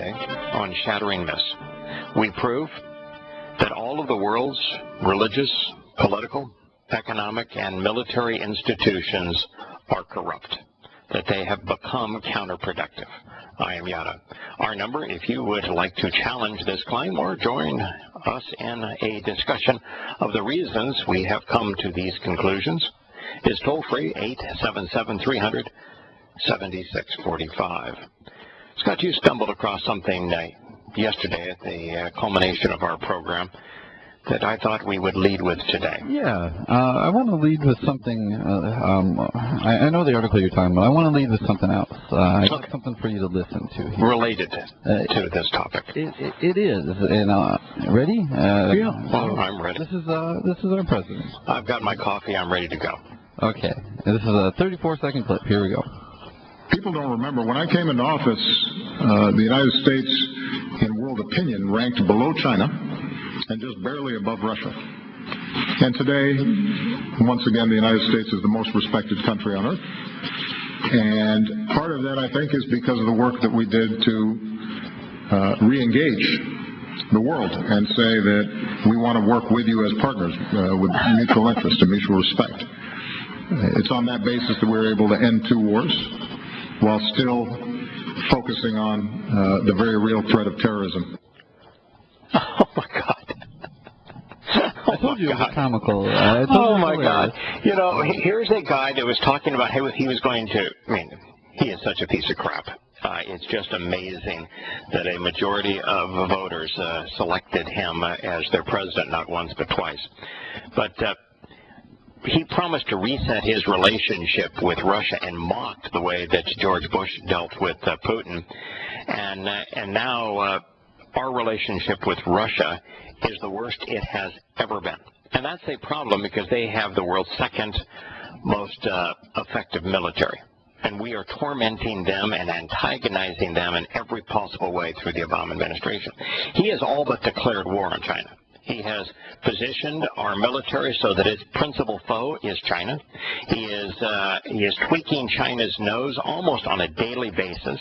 Today on Shattering Myths, we prove that all of the world's religious, political, economic, and military institutions are corrupt, that they have become counterproductive. I am Yahowah. Our number, if you would like to challenge this claim or join us in a discussion of the reasons we have come to these conclusions, is toll-free 877-300-7645. Scott, you stumbled across something yesterday at the culmination of our program that I thought we would lead with today. Yeah, I want to lead with something. I know the article you're talking about. I want to lead with something else. I got something for you to listen to here. Related to this topic. It is. And ready? Yeah. Well, I'm ready. This is our president. I've got my coffee. I'm ready to go. Okay. This is a 34-second clip. Here we go. People don't remember, when I came into office, the United States in world opinion ranked below China and just barely above Russia. And today, once again, the United States is the most respected country on earth. And part of that, I think, is because of the work that we did to re-engage the world and say that we want to work with you as partners with mutual interest and mutual respect. It's on that basis that we were able to end 2 wars while still focusing on the very real threat of terrorism. Oh, my God. I told you it was comical. Oh, my God. You know, here's a guy that was talking about how he was going to, I mean, he is such a piece of crap. It's just amazing that a majority of voters selected him as their president, not once but twice. But he promised to reset his relationship with Russia and mocked the way that George Bush dealt with Putin. And now our relationship with Russia is the worst it has ever been. And that's a problem because they have the world's second most effective military. And we are tormenting them and antagonizing them in every possible way through the Obama administration. He has all but declared war on China. He has positioned our military so that its principal foe is China. He is tweaking China's nose almost on a daily basis.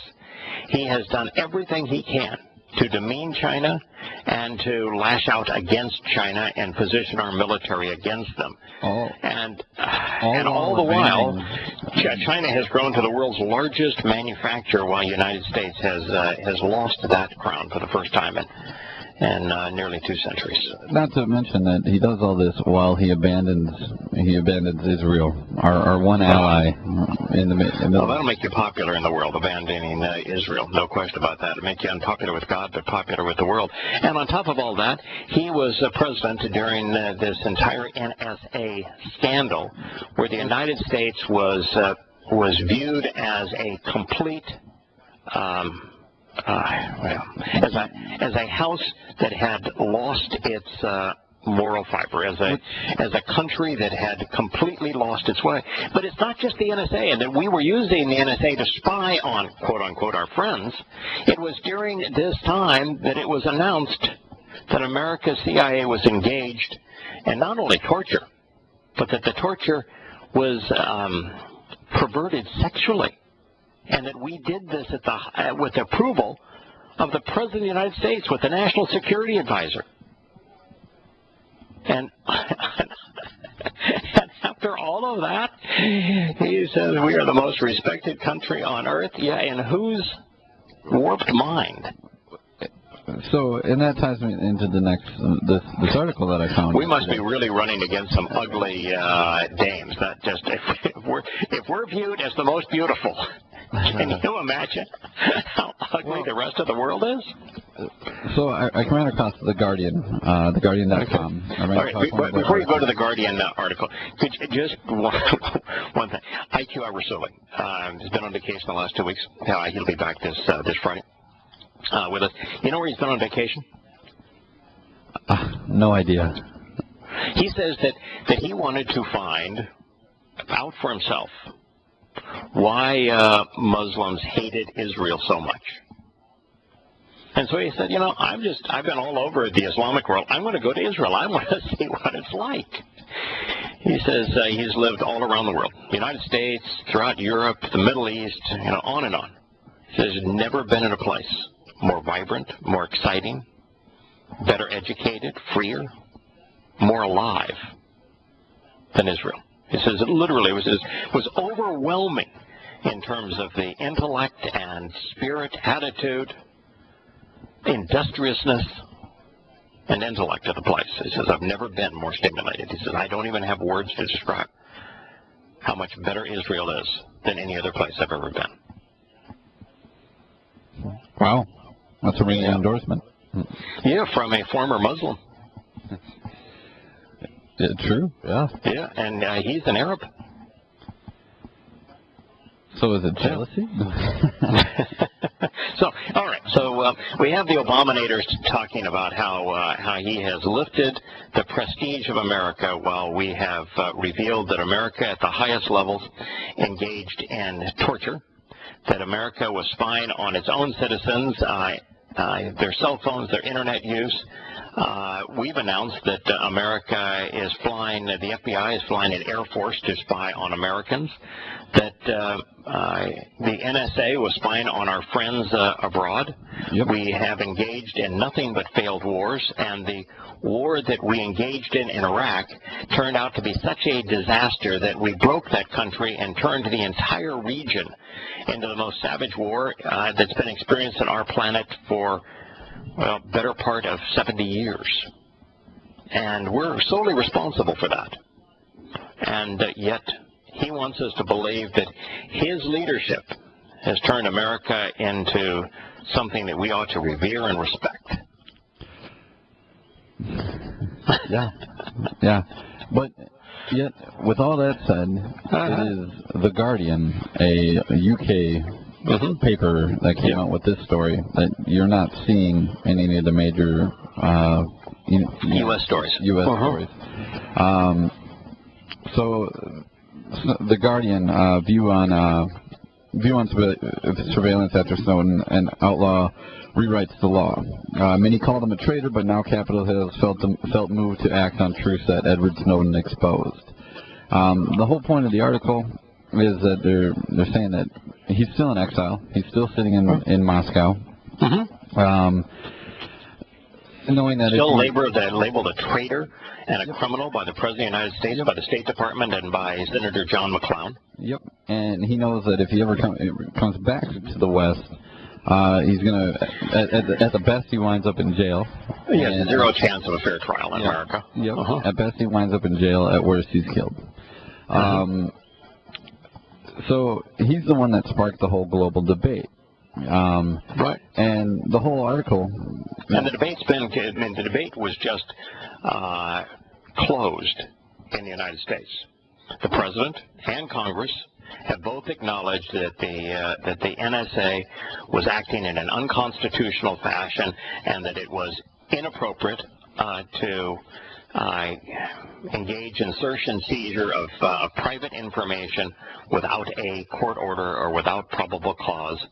He has done everything he can to demean China and to lash out against China and position our military against them. And all the while, China has grown to the world's largest manufacturer, while the United States has lost that crown for the first time in nearly 2 centuries. Not to mention that he does all this while he abandons Israel, our one ally in the Well, that'll make you popular in the world, abandoning Israel. No question about that. It'll make you unpopular with God, but popular with the world. And on top of all that, he was president during this entire NSA scandal, where the United States was viewed as a complete as a house that had lost its moral fiber, as a country that had completely lost its way. But it's not just the NSA, and that we were using the NSA to spy on, quote unquote, our friends. It was during this time that it was announced that America's CIA was engaged in not only torture, but that the torture was perverted sexually. And that we did this with the approval of the President of the United States, with the National Security Advisor. And after all of that, he says we are the most respected country on earth. Yeah, in whose warped mind? So, and that ties me into the next this article that I found. We must be really running against some ugly dames. Not just if we're viewed as the most beautiful. Can you imagine how ugly the rest of the world is? So I ran across The Guardian, theguardian.com. All right, before you go to the Guardian article, could you just one thing? al-Rassooli has been on vacation the last 2 weeks. He'll be back this Friday with us. You know where he's been on vacation? No idea. He says that he wanted to find out for himself why Muslims hated Israel so much. And so he said, you know, I've been all over the Islamic world. I'm going to go to Israel. I want to see what it's like. He says he's lived all around the world, the United States, throughout Europe, the Middle East, on and on. He says he's never been in a place more vibrant, more exciting, better educated, freer, more alive than Israel. He says it literally was overwhelming in terms of the intellect and spirit, attitude, industriousness, and intellect of the place. He says, I've never been more stimulated. He says, I don't even have words to describe how much better Israel is than any other place I've ever been. Wow. That's a ringing endorsement. Yeah, from a former Muslim. True, yeah. Yeah, and he's an Arab. So is it jealousy? So, all right. So we have the Abominators talking about how he has lifted the prestige of America while we have revealed that America at the highest levels engaged in torture, that America was spying on its own citizens, their cell phones, their internet use. We've announced that America is flying, the FBI is flying an Air Force to spy on Americans, that the NSA was spying on our friends abroad. Yep. We have engaged in nothing but failed wars, and the war that we engaged in Iraq turned out to be such a disaster that we broke that country and turned the entire region into the most savage war that's been experienced on our planet for, well, better part of 70 years. And we're solely responsible for that. And yet he wants us to believe that his leadership has turned America into something that we ought to revere and respect. Yeah, yeah. But yet, with all that said, it is The Guardian, a UK paper that came out with this story that you're not seeing in any of the major U.S. stories. U.S. stories. So, The Guardian view on surveillance after Snowden, and outlaw rewrites the law. Many called him a traitor, but now Capitol Hill has felt moved to act on truths that Edward Snowden exposed. The whole point of the article is that they're saying that he's still in exile. He's still sitting in Moscow. Knowing that still labeled a traitor and a criminal by the President of the United States, by the State Department, and by Senator John McClown. Yep, and he knows that if he ever comes back to the West, he's going to, at the best, he winds up in jail. Yes, zero chance of a fair trial in America. Yep, at best, he winds up in jail. At worst, he's killed. So he's the one that sparked the whole global debate. Right. And the whole article. And the debate was just closed in the United States. The President and Congress have both acknowledged that the NSA was acting in an unconstitutional fashion and that it was inappropriate to engage in search and seizure of private information without a court order or without probable cause.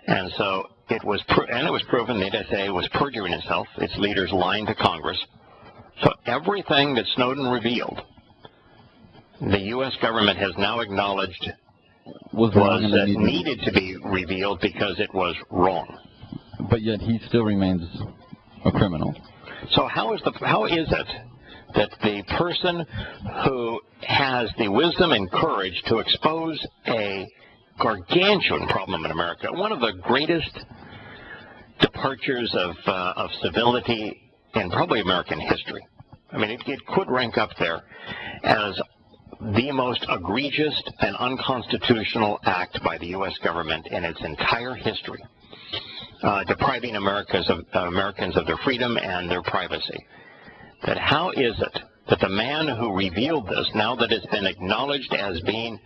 And so it was proven the NSA was perjuring itself, its leaders lying to Congress. So everything that Snowden revealed, the U.S. government has now acknowledged needed to be revealed because it was wrong. But yet he still remains a criminal. So how is it that the person who has the wisdom and courage to expose a gargantuan problem in America, one of the greatest departures of civility in probably American history. I mean, it could rank up there as the most egregious and unconstitutional act by the U.S. government in its entire history, depriving Americans of their freedom and their privacy. That how is it that the man who revealed this, now that it's been acknowledged as being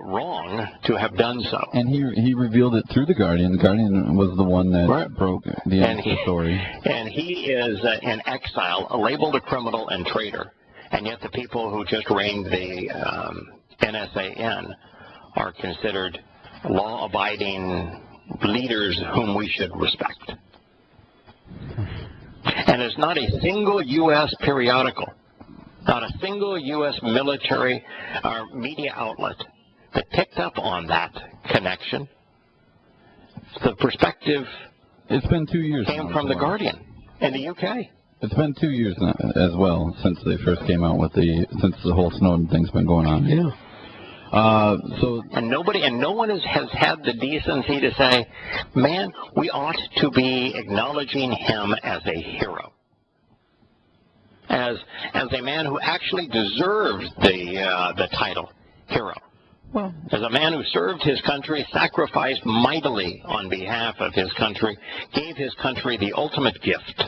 wrong to have done so. And he revealed it through The Guardian. The Guardian was the one that broke the end of the story. And he is in exile, labeled a criminal and traitor. And yet the people who just reined the NSA in are considered law-abiding leaders whom we should respect. And there's not a single U.S. periodical, not a single U.S. military or media outlet that picked up on that connection. The perspective It's been 2 years. Came from The Guardian in the UK. It's been 2 years now, as well, since they first came out with since the whole Snowden thing's been going on. Yeah. And no one has had the decency to say, man, we ought to be acknowledging him as a hero, as a man who actually deserves the title hero. Well, as a man who served his country, sacrificed mightily on behalf of his country, gave his country the ultimate gift.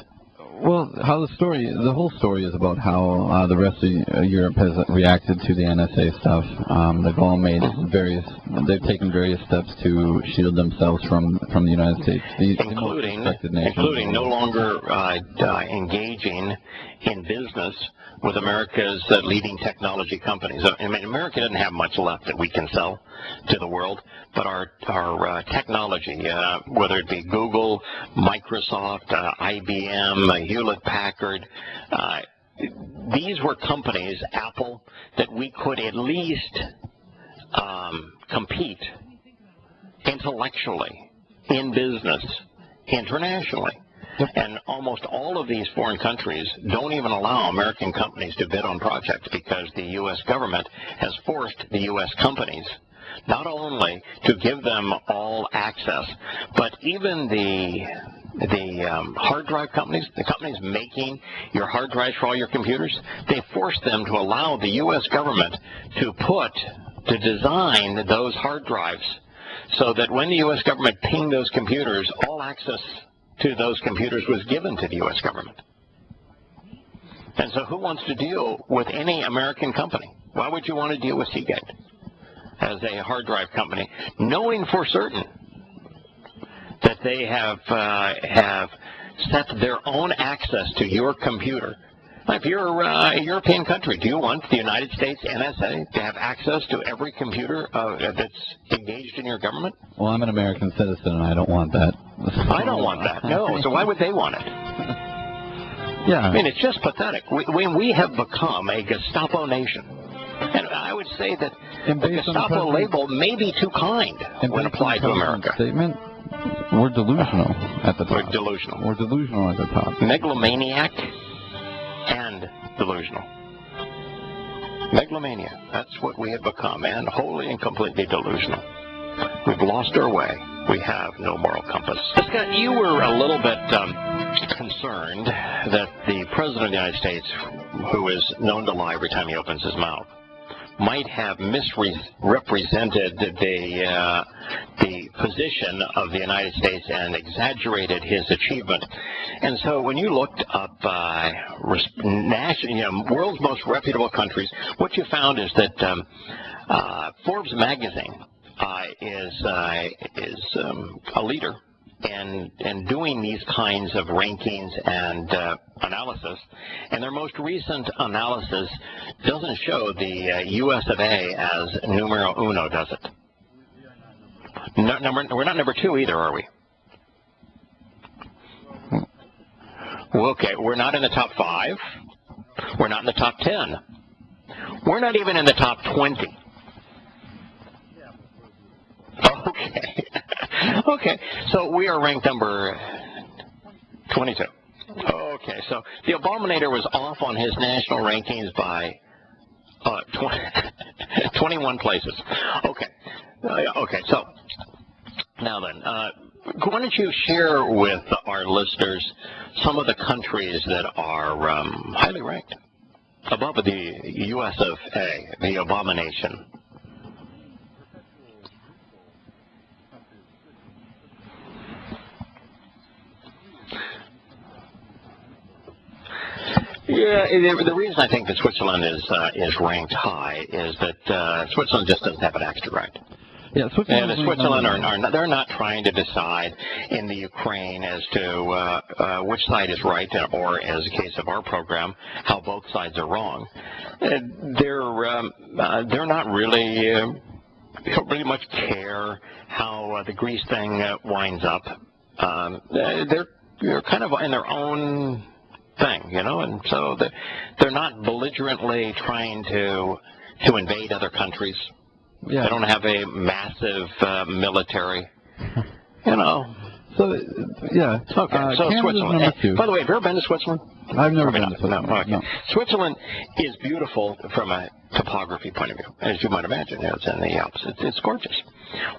Well, the whole story is about how the rest of Europe has reacted to the NSA stuff. They've all made they've taken various steps to shield themselves from the United States, including no longer engaging in business with America's leading technology companies. I mean, America doesn't have much left that we can sell to the world, but our technology, whether it be Google, Microsoft, IBM, Hewlett-Packard, these were companies, Apple, that we could at least compete intellectually, in business, internationally. And almost all of these foreign countries don't even allow American companies to bid on projects because the U.S. government has forced the U.S. companies not only to give them all access, but even the hard drive companies, the companies making your hard drives for all your computers, they forced them to allow the U.S. government to design those hard drives so that when the U.S. government pinged those computers, all access to those computers was given to the U.S. government. And so who wants to deal with any American company? Why would you want to deal with Seagate as a hard drive company, knowing for certain that they have set their own access to your computer? If you're a European country, do you want the United States NSA to have access to every computer that's engaged in your government? Well, I'm an American citizen, and I don't want that. I don't want that, no. So why would they want it? Yeah. I mean, it's just pathetic. We have become a Gestapo nation. And I would say that the Gestapo label may be too kind when applied to America. Statement, we're delusional at the top. We're delusional. We're delusional at the top. Megalomaniac and delusional. Megalomania. That's what we have become, and wholly and completely delusional. We've lost our way. We have no moral compass. Scott, you were a little bit concerned that the President of the United States, who is known to lie every time he opens his mouth, might have misrepresented the position of the United States and exaggerated his achievement. And so when you looked up world's most reputable countries, what you found is that Forbes magazine is a leader in doing these kinds of rankings and analysis, and their most recent analysis doesn't show the U.S. of A. as numero uno, does it? We're not number 2 either, are we? Well, okay, we're not in the top 5. We're not in the top 10. We're not even in the top 20. Okay. Okay, so we are ranked number 22. Okay, so the Abominator was off on his national rankings by 21 places. Okay. Okay, so now then, why don't you share with our listeners some of the countries that are highly ranked above the U.S. of A., the abomination? Yeah, the reason I think that Switzerland is ranked high is that Switzerland just doesn't have it actually right. Yeah, Switzerland are they're not trying to decide in the Ukraine as to which side is right, or as the case of our program, how both sides are wrong. They're not really don't really much care how the Greece thing winds up. They're kind of in their own thing, you know, and so they're not belligerently trying to invade other countries. Yeah. They don't have a massive military, you know. So, yeah. Okay, so Canada's Switzerland. number 2. By the way, have you ever been to Switzerland? I've never been not? to Switzerland. No, okay. No. Switzerland is beautiful from a topography point of view, as you might imagine. It's in the Alps. It's gorgeous.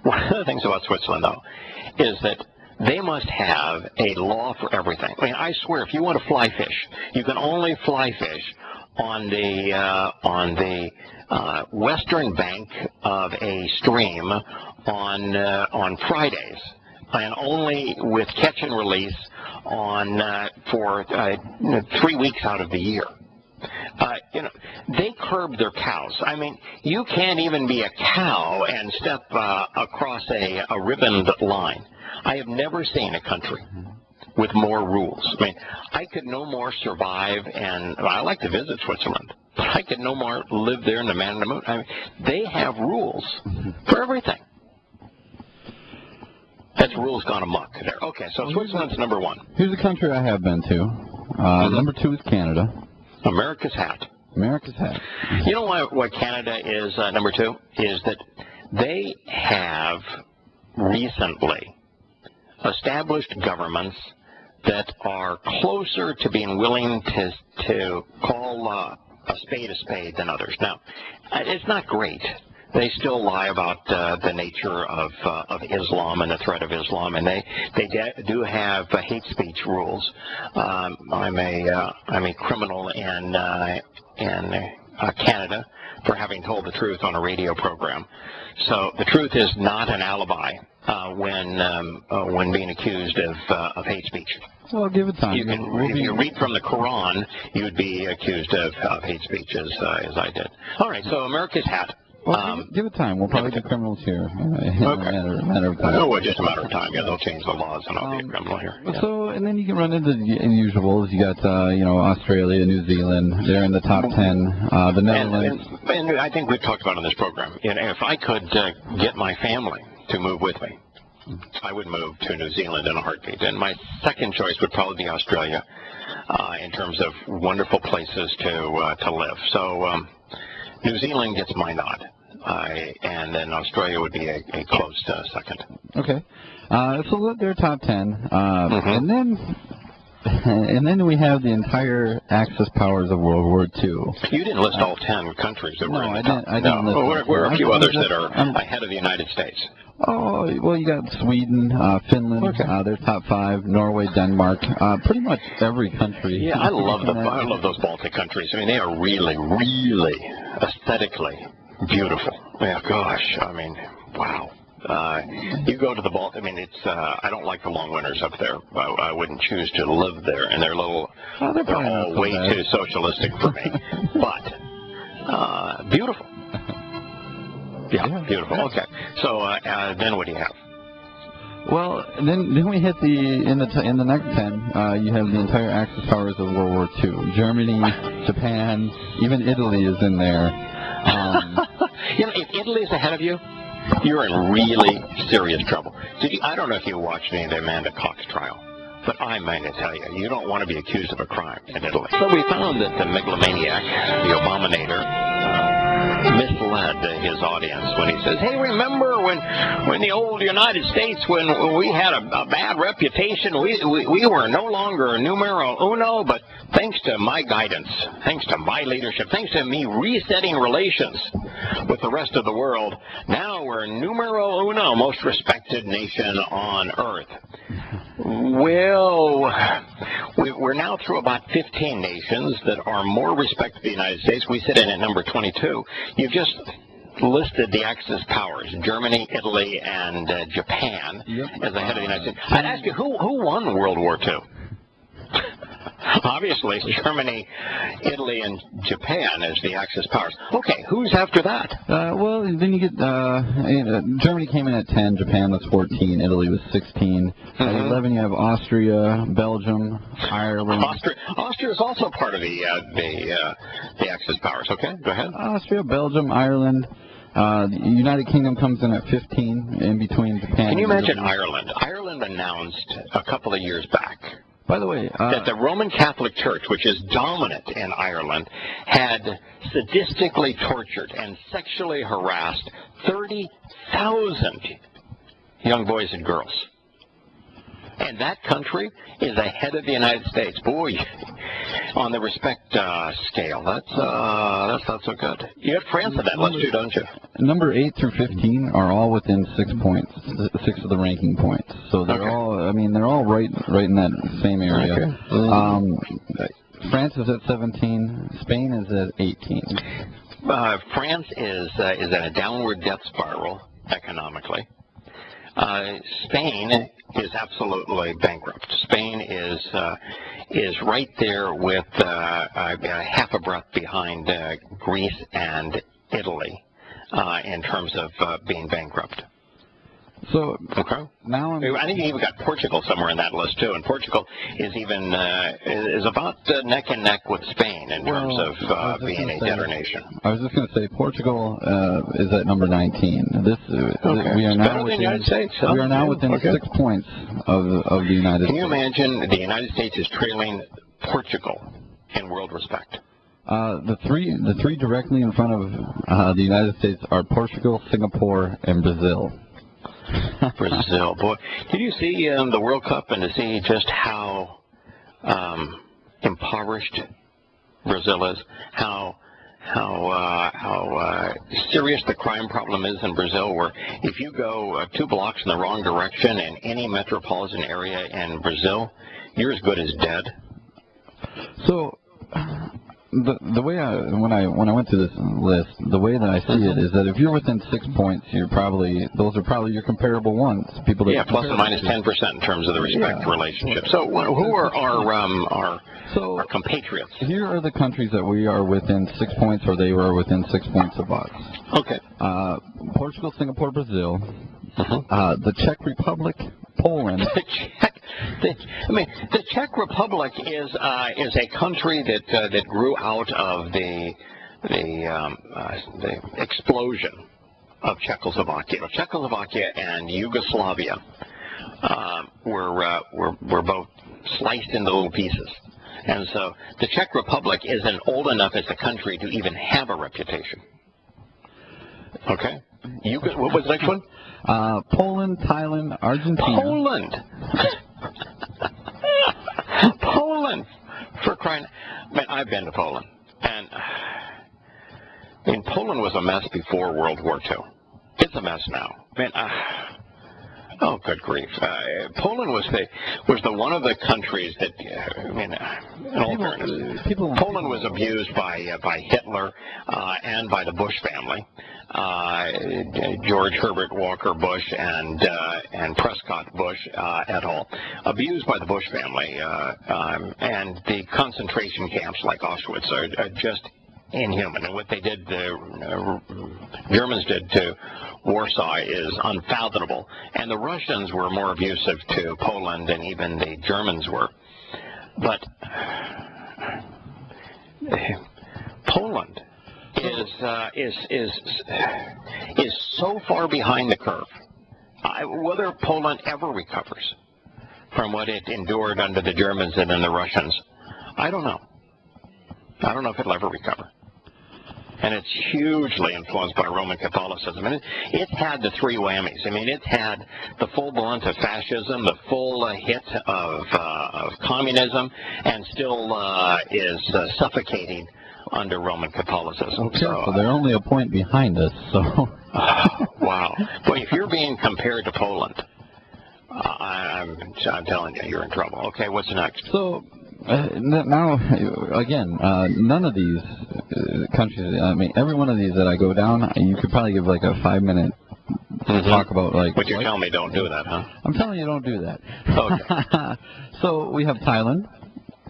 One of the things about Switzerland, though, is that they must have a law for everything. I mean, I swear, if you want to fly fish, you can only fly fish on the western bank of a stream on Fridays, and only with catch and release for 3 weeks out of the year. They curb their cows. I mean, you can't even be a cow and step across a ribboned line. I have never seen a country with more rules. I mean, I could no more survive, and I like to visit Switzerland, but I could no more live there in the man in the moon. I mean, they have rules for everything. That's rules gone amok there. Okay, so Switzerland's number 1. Here's a country I have been to. Number 2 is Canada. America's hat. America's hat. You know why Canada is number 2? Is that they have recently established governments that are closer to being willing to call a spade than others. Now, it's not great. They still lie about the nature of Islam and the threat of Islam, and they do have hate speech rules. I'm a criminal in Canada for having told the truth on a radio program. So the truth is not an alibi when being accused of hate speech. Well, give it time. If you read from the Quran, you would be accused of hate speech, as I did. All right, so America's hat. Well, give it time. We'll probably get criminals here in a matter of time. Oh, just a matter of time. Yeah, they'll change the laws, and I'll be a criminal here. Yeah. So, and then you can run into the unusuals. You got, Australia, New Zealand. They're in the top 10. The Netherlands. And I think we've talked about on this program. If I could get my family to move with me, I would move to New Zealand in a heartbeat. And my second choice would probably be Australia, in terms of wonderful places to live. So New Zealand gets my nod. And then Australia would be a close second. Okay. So they're top 10. And then we have the entire Axis powers of World War II. You didn't list all 10 countries that were in the top. I didn't list well, them. Where are a few others that are ahead of the United States? Oh, well, you got Sweden, Finland, they're top 5, Norway, Denmark, pretty much every country. Yeah, I love those Baltic countries. I mean, they are really, really aesthetically beautiful. Yeah, gosh, I mean, wow. You go to the Baltic. I mean, it's. I don't like the long winters up there. I wouldn't choose to live there, and they're all way too socialistic for me. But beautiful. Yeah, beautiful. Okay. So then what do you have? Well, then we hit in the next 10. You have the entire Axis powers of World War II. Germany, Japan, even Italy is in there. If Italy's ahead of you, you're in really serious trouble. I don't know if you watched any of the Amanda Cox trial, but I mean to tell you, you don't want to be accused of a crime in Italy. So we found that the megalomaniac, the abominator, misled his audience when he says, hey, remember when the old United States, when we had a bad reputation, we were no longer numero uno, but thanks to my guidance, thanks to my leadership, thanks to me resetting relations with the rest of the world, now we're numero uno, most respected nation on earth. Well, we're now through about 15 nations that are more respected to the United States. We sit in at number 22. You've just listed the Axis powers, Germany, Italy, and Japan, as the head of the United States. I'd ask you, who won World War II? Obviously, Germany, Italy, and Japan as the Axis powers. Okay, who's after that? Well, then you get Germany came in at 10, Japan was 14, Italy was 16. At 11, you have Austria, Belgium, Ireland. Austria is also part of the Axis powers. Okay, go ahead. Austria, Belgium, Ireland. The United Kingdom comes in at 15, in between Japan. Can you imagine Ireland? Ireland announced a couple of years back, by the way, that the Roman Catholic Church, which is dominant in Ireland, had sadistically tortured and sexually harassed 30,000 young boys and girls. And that country is ahead of the United States. Boy, on the respect scale, that's not so good. You have France on that list too, don't you? Number 8 through 15 are all within 6 points, 6 of the ranking points. So they're all, I mean, they're all right in that same area. Okay. France is at 17. Spain is at 18. France is in a downward death spiral economically. Spain is absolutely bankrupt. Spain is right there with half a breath behind Greece and Italy in terms of being bankrupt. So okay. Now I think you even got Portugal somewhere in that list too, and Portugal is even is about neck and neck with Spain in terms of being a debtor nation. I was just going to say Portugal is at number 19. We are now within the United States. Huh? We are now within 6 points of the United States. Can you imagine the United States is trailing Portugal in world respect? The three directly in front of the United States are Portugal, Singapore, and Brazil. Brazil, boy, did you see the World Cup and to see just how impoverished Brazil is, how serious the crime problem is in Brazil, where if you go 2 blocks in the wrong direction in any metropolitan area in Brazil, you're as good as dead. So the way when I went through this list, the way that I see it is that if you're within 6 points, those are probably your comparable ones. People that plus or minus 10% in terms of the respect relationship. So who are our compatriots? Here are the countries that we are within 6 points, or they were within 6 points of us. Okay. Portugal, Singapore, Brazil, the Czech Republic, Poland. The Czech Republic is a country that grew out of the explosion of Czechoslovakia. Czechoslovakia and Yugoslavia were both sliced into little pieces, and so the Czech Republic isn't old enough as a country to even have a reputation. Okay. What was the next one? Poland, Thailand, Argentina. Poland. Poland, for crying! Man, I've been to Poland, and Poland was a mess before World War II. It's a mess now. Man, oh, good grief! Poland was the one of the countries that in all fairness, Poland was abused by Hitler and by the Bush family. George Herbert Walker Bush and Prescott Bush et al. Abused by the Bush family, and the concentration camps like Auschwitz are just inhuman. And what they did, the Germans did to Warsaw is unfathomable. And the Russians were more abusive to Poland than even the Germans were. But Poland is so far behind the curve. Whether Poland ever recovers from what it endured under the Germans and then the Russians, I don't know. I don't know if it'll ever recover. And it's hugely influenced by Roman Catholicism. And it's had the 3 whammies. I mean, it's had the full blunt of fascism, the full hit of communism, and still is suffocating under Roman Catholicism. Okay, so they're only a point behind us. So wow. Boy, if you're being compared to Poland, I'm telling you, you're in trouble. Okay, what's next? So now, again, none of these countries, I mean, every one of these that I go down, you could probably give like a 5-minute talk about like... But you're telling me don't do that, huh? I'm telling you don't do that. Okay. So we have Thailand.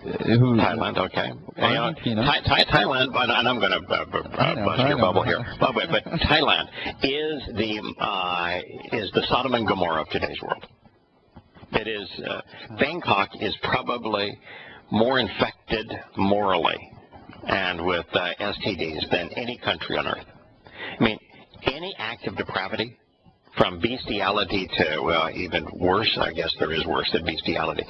Thailand, okay. Argentina. Thailand, and I'm going to bust your bubble here. But Thailand is the Sodom and Gomorrah of today's world. It is Bangkok is probably more infected morally and with STDs than any country on earth. I mean, any act of depravity, from bestiality to, well, even worse, I guess there is worse than bestiality.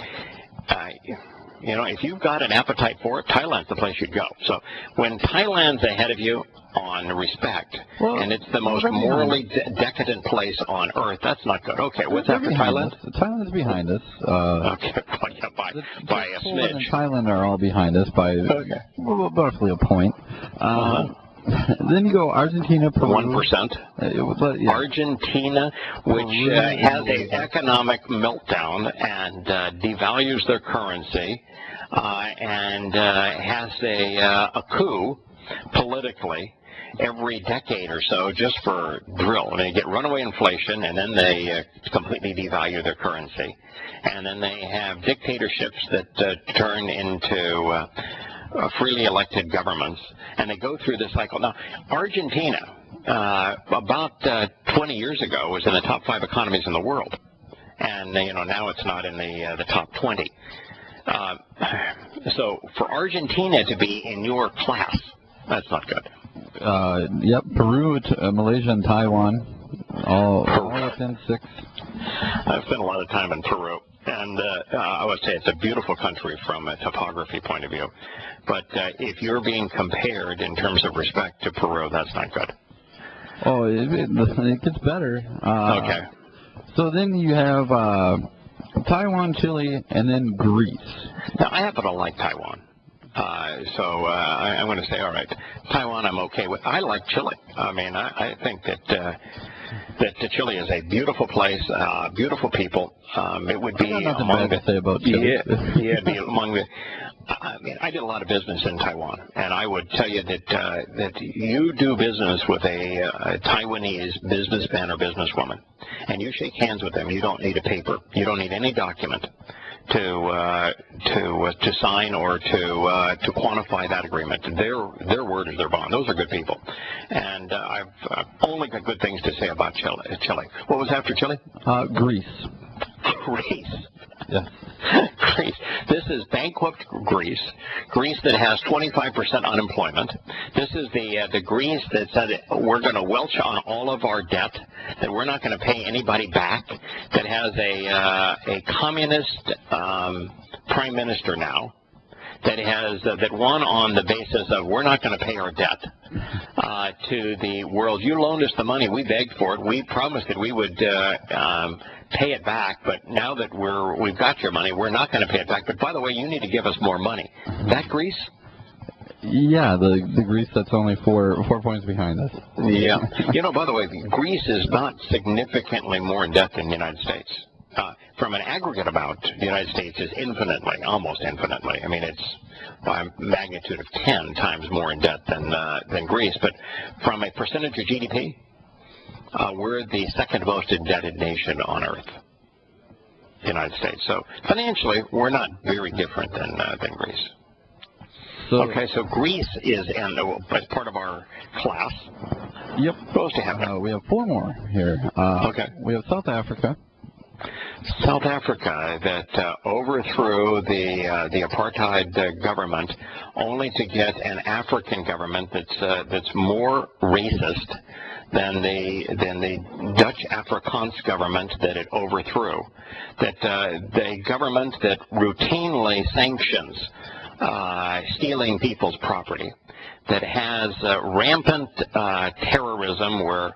You know, if you've got an appetite for it, Thailand's the place you'd go. So when Thailand's ahead of you on respect, and it's the most morally decadent place on earth, that's not good. Okay, what's after Thailand? Thailand's behind us. Okay, by a Poland and smidge. Thailand are all behind us by roughly a point. Then you go Argentina, Peru. 1%. Argentina, which has an economic meltdown and devalues their currency and has a coup politically every decade or so just for drill. They get runaway inflation, and then they completely devalue their currency. And then they have dictatorships that turn into freely elected governments, and they go through this cycle. Now, Argentina, about 20 years ago, was in the top 5 economies in the world, and now it's not in the top 20. So for Argentina to be in your class, that's not good. Yep, Peru, Malaysia, and Taiwan, all within 6. I've spent a lot of time in Peru. And I would say it's a beautiful country from a topography point of view. But if you're being compared in terms of respect to Peru, that's not good. Oh, it gets better. Okay. So then you have Taiwan, Chile, and then Greece. Now, I happen to like Taiwan. So I'm going to say, all right, Taiwan I'm okay with. I like Chile. I mean, I think that Chile is a beautiful place, beautiful people. It would be among the... say about Chile. Yeah, it'd be among the... I mean, I did a lot of business in Taiwan, and I would tell you that you do business with a Taiwanese businessman or businesswoman, and you shake hands with them. You don't need a paper. You don't need any document to sign or to quantify that agreement. Their word is their bond. Those are good people, and I've only got good things to say about Chile. What was after Chile? Greece. Greece. Yeah. Greece. This is bankrupt Greece. Greece that has 25% unemployment. This is the Greece that said we're going to welch on all of our debt, that we're not going to pay anybody back, that has a communist prime minister now, that won on the basis of we're not going to pay our debt to the world. You loaned us the money. We begged for it. We promised that we would pay it back, but now that we've got your money, we're not going to pay it back. But by the way, you need to give us more money. That Greece? Yeah, the Greece that's only four points behind us. Yeah. By the way, Greece is not significantly more in debt than the United States. From an aggregate amount, the United States is almost infinitely. I mean, it's by a magnitude of 10 times more in debt than Greece. But from a percentage of GDP, we're the second most indebted nation on earth, the United States. So financially, we're not very different than Greece. Okay, so Greece is as part of our class. Yep. Supposed to have we have 4 more here. Okay. We have South Africa. South Africa that overthrew the apartheid government, only to get an African government that's more racist than the Dutch Afrikaans government that it overthrew. That the government that routinely sanctions stealing people's property, that has rampant terrorism where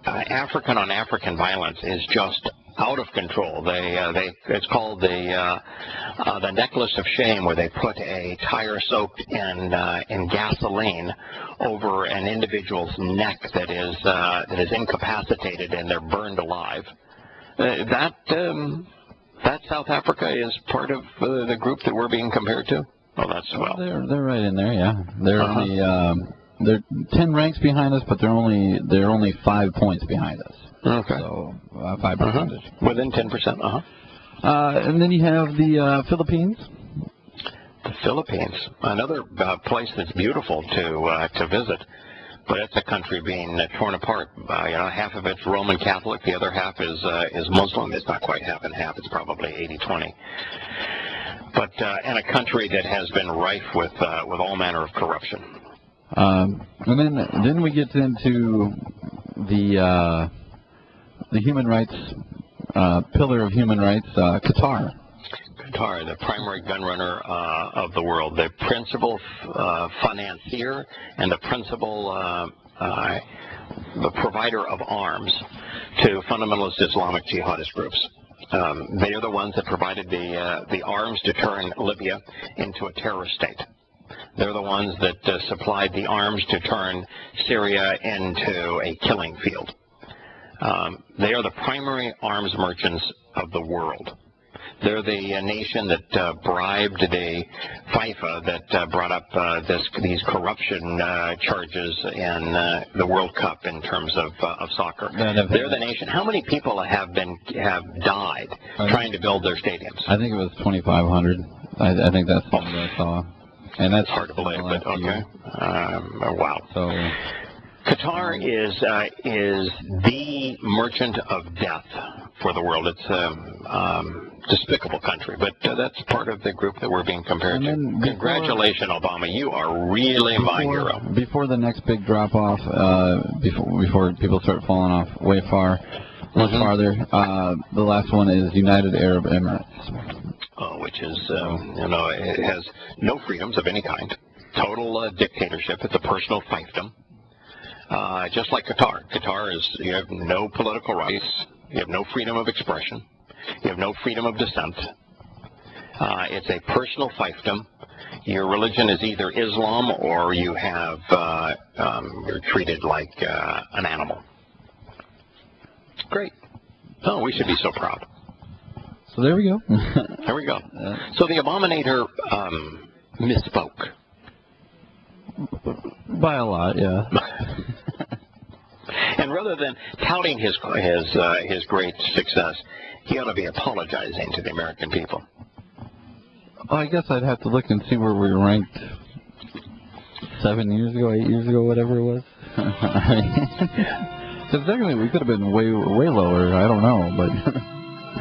African on African violence is just out of control. It's called the necklace of shame, where they put a tire soaked in gasoline over an individual's neck that is incapacitated, and they're burned alive. That South Africa is part of the group that we're being compared to. Oh, that's well. They're right in there, yeah. They're 10 ranks behind us, but they're only 5 points behind us. Okay. So 5 percentage. Within 10%. And then you have the Philippines. The Philippines, another place that's beautiful to visit, but it's a country being torn apart. Half of it's Roman Catholic, the other half is Muslim. It's not quite half and half. It's probably 80-20. But and a country that has been rife with all manner of corruption. And then we get into the human rights pillar of human rights, Qatar. Qatar, the primary gun runner of the world, the principal financier and the principal the provider of arms to fundamentalist Islamic jihadist groups. They are the ones that provided the arms to turn Libya into a terrorist state. They're the ones that supplied the arms to turn Syria into a killing field. They are the primary arms merchants of the world. They're the nation that bribed the FIFA that brought up these corruption charges in the World Cup in terms of soccer. They're the nation. How many people have died trying to build their stadiums? I think it was 2,500. I think that's what I saw. And that's hard to believe, but okay. Wow. So Qatar is the merchant of death for the world. It's a despicable country, but that's part of the group that we're being compared to. Congratulations, Obama. You are really my hero. Before the next big drop-off, before people start falling off way far, much farther, the last one is United Arab Emirates. Which is, it has no freedoms of any kind. Total dictatorship. It's a personal fiefdom. Just like Qatar. Qatar is, you have no political rights. You have no freedom of expression. You have no freedom of dissent. It's a personal fiefdom. Your religion is either Islam or you have, you're treated like an animal. Great. Oh, we should be so proud. So there we go. There we go. So the Abominator misspoke. By a lot, yeah. And rather than touting his great success, he ought to be apologizing to the American people. Well, I guess I'd have to look and see where we ranked 7 years ago, 8 years ago, whatever it was. Because technically we could have been way lower. I don't know,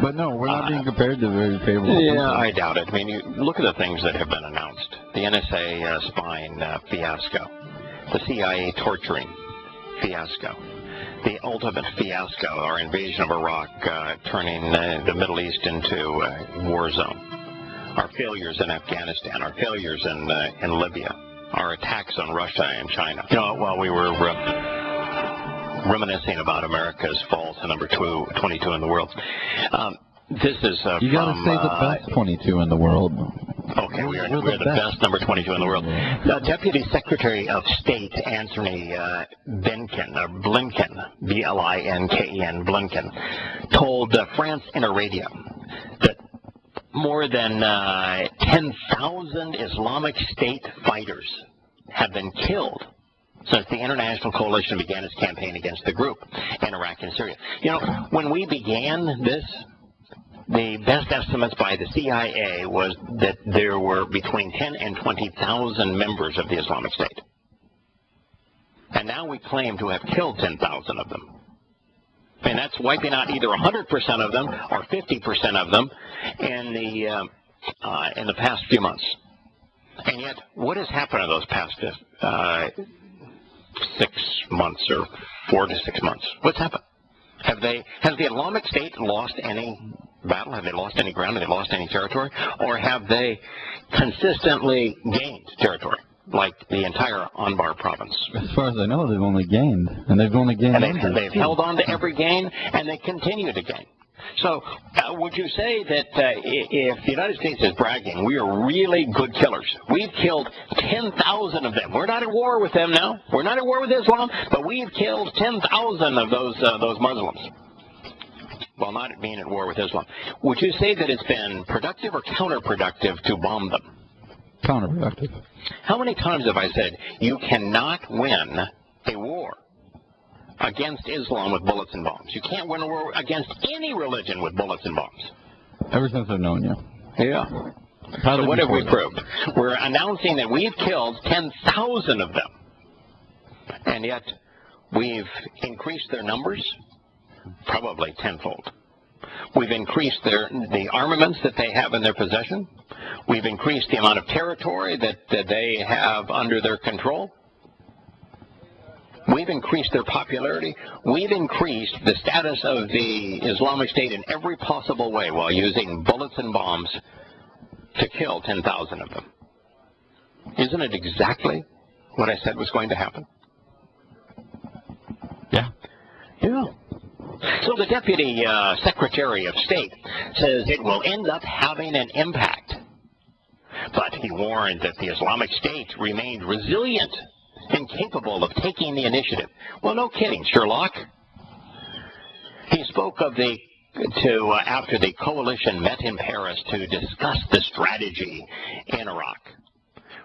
but no, we're not being compared to very favorable. Yeah, I doubt it. I mean, you look at the things that have been announced: the NSA spying fiasco, the CIA torturing fiasco, the ultimate fiasco, our invasion of Iraq, turning the Middle East into a war zone, our failures in Afghanistan, our failures in Libya, our attacks on Russia and China. You know, while we were reminiscing about America's fall to number 22 in the world, this is you got to say the best 22 in the world. Okay, we're the best number 22 in the world. Deputy Secretary of State Anthony Blinken, B-L-I-N-K-E-N, Blinken, told France Interradio that more than 10,000 Islamic State fighters have been killed since the international coalition began its campaign against the group in Iraq and Syria. You know, when we began this, the best estimates by the CIA was that there were between 10 and 20,000 members of the Islamic State. And now we claim to have killed 10,000 of them. And that's wiping out either 100% of them or 50% of them in the past few months. And yet, what has happened in those past 6 months or 4 to 6 months? What's happened? Has the Islamic State lost any battle? Have they lost any ground? Have they lost any territory? Or have they consistently gained territory, like the entire Anbar province? As far as I know, they've only gained. And they've only gained. And they've held on to every gain, and they continue to gain. So would you say that if the United States is bragging, we are really good killers? We've killed 10,000 of them. We're not at war with them now. We're not at war with Islam, but we've killed 10,000 of those Muslims, while not being at war with Islam. Would you say that it's been productive or counterproductive to bomb them? Counterproductive. How many times have I said you cannot win a war against Islam with bullets and bombs? You can't win a war against any religion with bullets and bombs. Ever since I've known you. Yeah. So what have we proved? We're announcing that we've killed 10,000 of them. And yet we've increased their numbers probably tenfold. We've increased the armaments that they have in their possession. We've increased the amount of territory that they have under their control. We've increased their popularity. We've increased the status of the Islamic State in every possible way while using bullets and bombs to kill 10,000 of them. Isn't it exactly what I said was going to happen? Yeah. Yeah. So the Deputy Secretary of State says it will end up having an impact. But he warned that the Islamic State remained resilient and capable of taking the initiative. Well, no kidding, Sherlock. He spoke of after the coalition met in Paris to discuss the strategy in Iraq.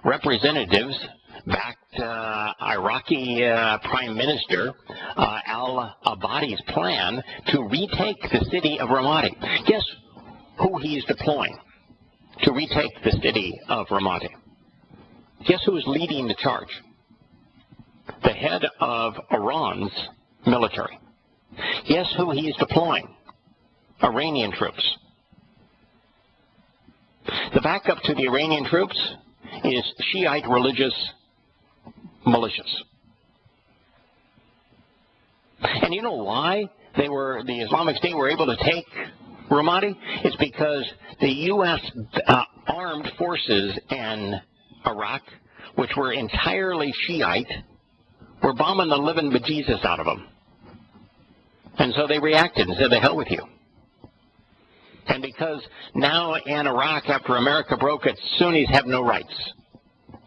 Representatives backed Iraqi Prime Minister al-Abadi's plan to retake the city of Ramadi. Guess who he's deploying to retake the city of Ramadi? Guess who's leading the charge? The head of Iran's military. Guess who he's deploying? Iranian troops. The backup to the Iranian troops is Shiite religious militias. And you know why the Islamic State were able to take Ramadi? It's because the U.S. armed forces in Iraq, which were entirely Shiite, were bombing the living bejesus out of them. And so they reacted and said, the hell with you. And because now in Iraq, after America broke it, Sunnis have no rights.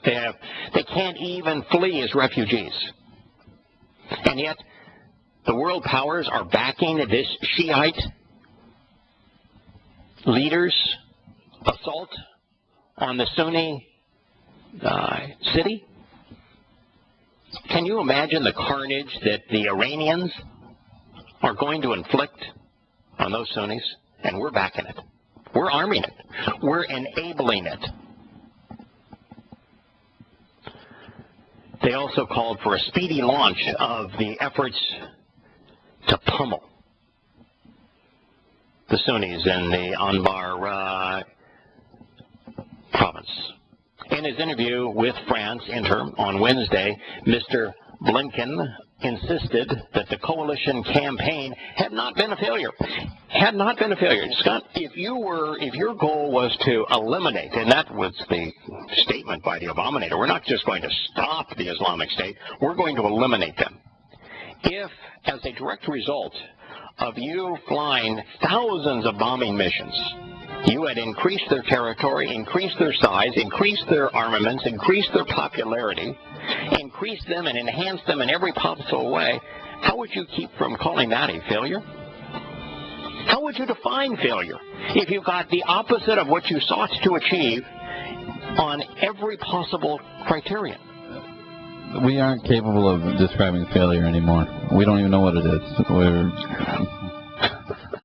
They can't even flee as refugees. And yet, the world powers are backing this Shiite leader's assault on the Sunni city. Can you imagine the carnage that the Iranians are going to inflict on those Sunnis? And we're backing it. We're arming it. We're enabling it. They also called for a speedy launch of the efforts to pummel the Sunnis in the Anbar province. In his interview with France Inter on Wednesday, Mr. Blinken insisted that the coalition campaign had not been a failure. Had not been a failure. Scott, if your goal was to eliminate, and that was the statement by the Abominator, we're not just going to stop the Islamic State, we're going to eliminate them. If, as a direct result of you flying thousands of bombing missions, you had increased their territory, increased their size, increased their armaments, increased their popularity, increased them and enhanced them in every possible way, how would you keep from calling that a failure? How would you define failure if you got the opposite of what you sought to achieve on every possible criterion? We aren't capable of describing failure anymore. We don't even know what it is.